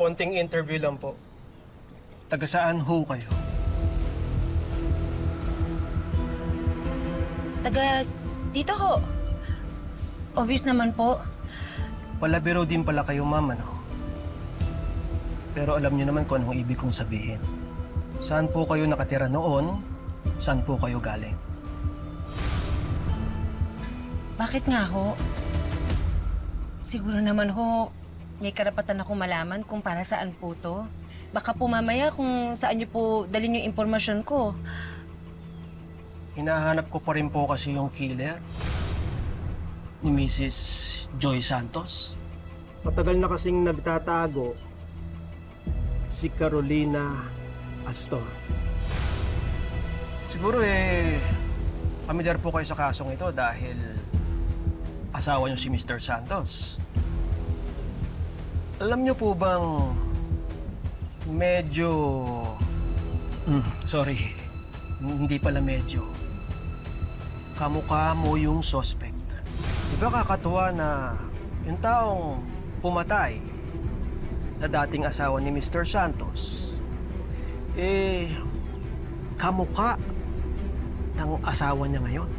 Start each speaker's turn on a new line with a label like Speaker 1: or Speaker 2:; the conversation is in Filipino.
Speaker 1: konting interview lang po. Taga saan ho kayo?
Speaker 2: Taga dito ho. Obvious naman po.
Speaker 1: Palabiro din pala kayo, ma'am, ano? Pero alam niyo naman kung anong ibig kong sabihin. Saan po kayo nakatira noon? Saan po kayo galing?
Speaker 2: Bakit nga ho? Siguro naman ho, may karapatan akong malaman kung para saan po to. Baka po mamaya kung saan niyo po dalhin yung impormasyon ko.
Speaker 1: Hinahanap ko pa rin po kasi yung killer ni Mrs. Joy Santos. Matagal na kasing nagtatago si Carolina Astor. Siguro familiar po kayo sa kasong ito dahil asawa niyo si Mr. Santos. Alam niyo po bang medyo... sorry, hindi pala medyo. Kamukha mo yung suspect. Di ba kakatuwa na yung taong pumatay na dating asawa ni Mr. Santos, kamukha ng asawa niya ngayon?